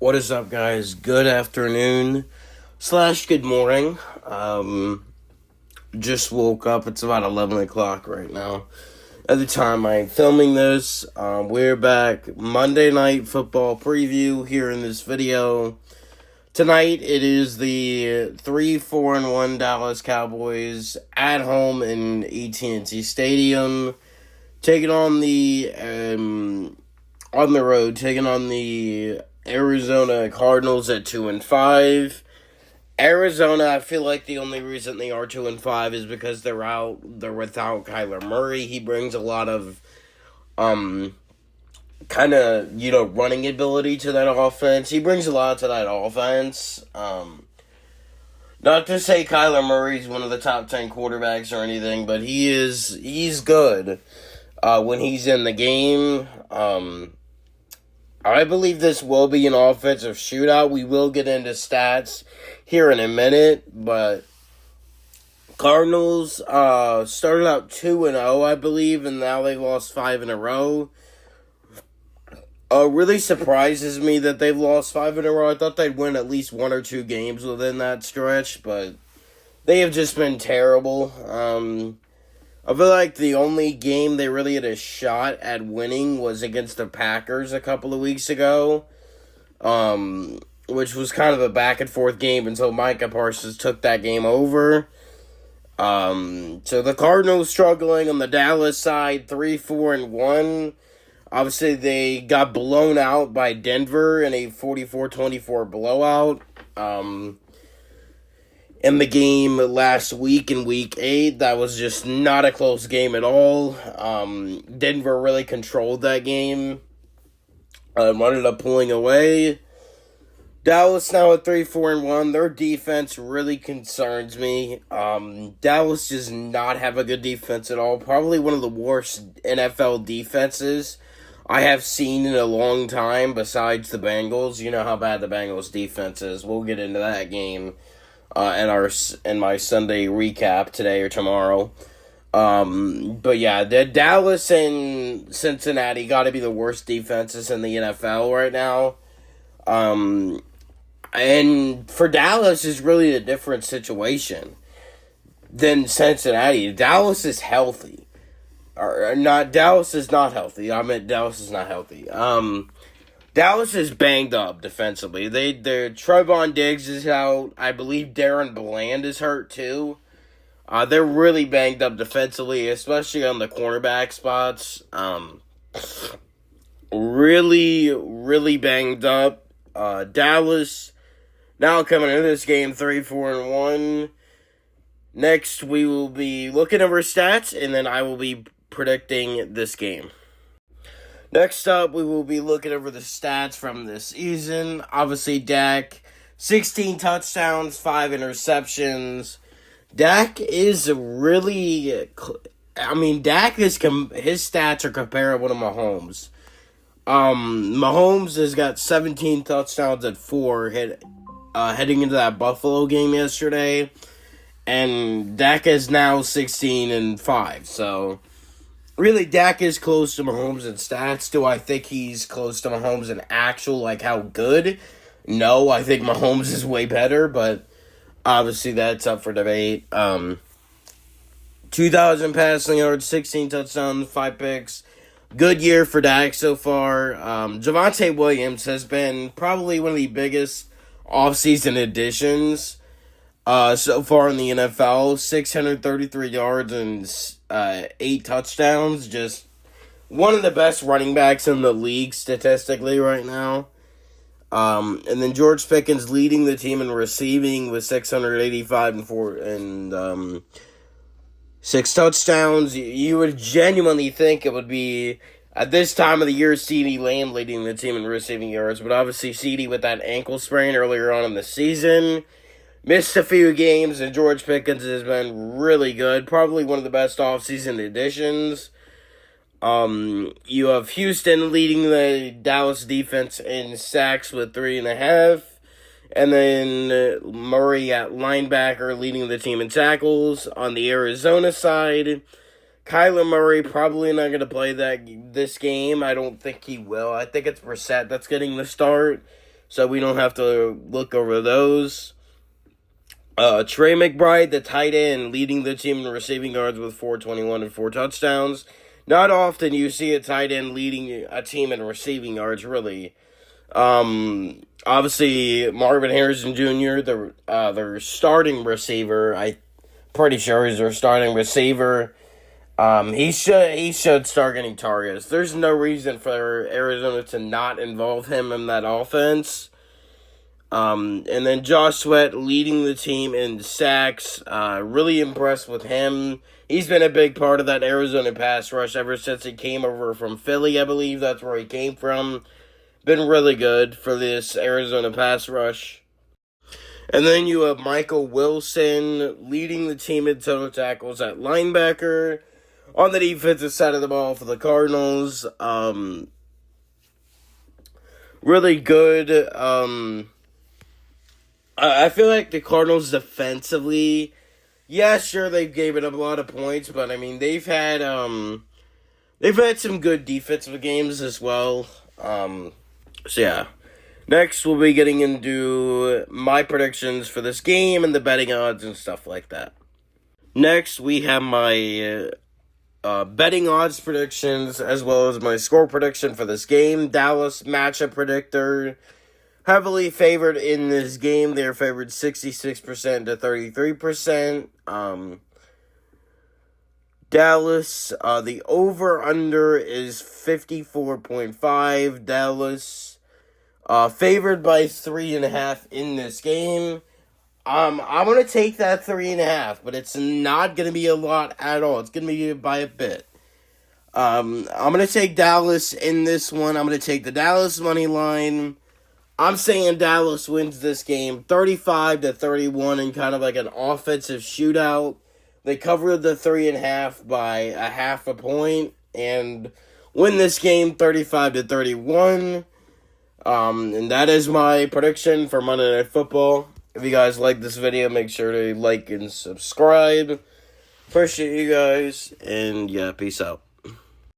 What is up, guys? Good afternoon / good morning. Just woke up. It's about 11 o'clock right now. At the time I'm filming this, we're back. Monday Night Football preview here in this video. Tonight it is the 3-4-1 Dallas Cowboys at home in AT&T Stadium, taking on on the road, taking on the Arizona Cardinals at 2-5. Arizona, I feel like the only reason they are 2-5 is because they're without Kyler Murray. He brings a lot of running ability to that offense. He brings a lot to that offense. Not to say Kyler Murray's one of the top 10 quarterbacks or anything, but he's good when he's in the game. I believe this will be an offensive shootout. We will get into stats here in a minute, but Cardinals started out 2-0, I believe, and now they've lost 5 in a row. Really surprises me that they've lost 5 in a row. I thought they'd win at least 1 or 2 games within that stretch, but they have just been terrible. I feel like the only game they really had a shot at winning was against the Packers a couple of weeks ago, which was kind of a back-and-forth game until Micah Parsons took that game over. So the Cardinals struggling on the Dallas side, 3-4-1. Obviously, they got blown out by Denver in a 44-24 blowout. In the game last week in Week 8, that was just not a close game at all. Denver really controlled that game. Ended up pulling away. Dallas now at 3-4-1. Their defense really concerns me. Dallas does not have a good defense at all. Probably one of the worst NFL defenses I have seen in a long time besides the Bengals. You know how bad the Bengals defense is. We'll get into that game in my Sunday recap today or tomorrow. But yeah, the Dallas and Cincinnati got to be the worst defenses in the NFL right now. And for Dallas is really a different situation than Cincinnati. Dallas is healthy. Dallas is not healthy. I meant Dallas is not healthy. Dallas is banged up defensively. Their Trevon Diggs is out. I believe Darren Bland is hurt too. They're really banged up defensively, especially on the cornerback spots. Really, really banged up. Dallas now coming into this game 3-4-1. Next, we will be looking over stats, and then I will be predicting this game. Next up, we will be looking over the stats from this season. Obviously, Dak, 16 touchdowns, 5 interceptions. Dak is really... his stats are comparable to Mahomes. Mahomes has got 17 touchdowns at 4 heading into that Buffalo game yesterday. And Dak is now 16 and 5, so... Really, Dak is close to Mahomes in stats. Do I think he's close to Mahomes in actual, how good? No, I think Mahomes is way better, but obviously that's up for debate. 2,000 passing yards, 16 touchdowns, 5 picks. Good year for Dak so far. Javonte Williams has been probably one of the biggest offseason additions so far in the NFL. 633 yards and 8 touchdowns. Just one of the best running backs in the league statistically right now. And then George Pickens leading the team in receiving with 685 and 6 touchdowns. You would genuinely think it would be, at this time of the year, CeeDee Lamb leading the team in receiving yards. But obviously CeeDee with that ankle sprain earlier on in the season missed a few games, and George Pickens has been really good. Probably one of the best offseason additions. You have Houston leading the Dallas defense in sacks with 3.5. And then Murray at linebacker leading the team in tackles. On the Arizona side, Kyler Murray probably not going to play this game. I don't think he will. I think it's Brissett that's getting the start. so we don't have to look over those. Trey McBride, the tight end, leading the team in receiving yards with 421 and 4 touchdowns. Not often you see a tight end leading a team in receiving yards, really. Obviously, Marvin Harrison Jr., their starting receiver, I'm pretty sure he's their starting receiver. He should start getting targets. There's no reason for Arizona to not involve him in that offense. And then Josh Sweat leading the team in sacks. Really impressed with him. He's been a big part of that Arizona pass rush ever since he came over from Philly, I believe. That's where he came from. Been really good for this Arizona pass rush. And then you have Michael Wilson leading the team in total tackles at linebacker. On the defensive side of the ball for the Cardinals. Really good. I feel like the Cardinals defensively, yeah, sure, they've given up a lot of points, but I mean they've had some good defensive games as well. So yeah. Next, we'll be getting into my predictions for this game and the betting odds and stuff like that. Next, we have my betting odds predictions as well as my score prediction for this game. Dallas matchup predictor. Heavily favored in this game. They're favored 66% to 33%. Dallas, the over-under is 54.5. Dallas, favored by 3.5 in this game. I'm going to take that 3.5, but it's not going to be a lot at all. It's going to be by a bit. I'm going to take Dallas in this one. I'm going to take the Dallas money line. I'm saying Dallas wins this game 35-31 in kind of like an offensive shootout. They cover the 3.5 by a half a point and win this game 35-31. And that is my prediction for Monday Night Football. If you guys like this video, make sure to like and subscribe. Appreciate you guys, and yeah, peace out.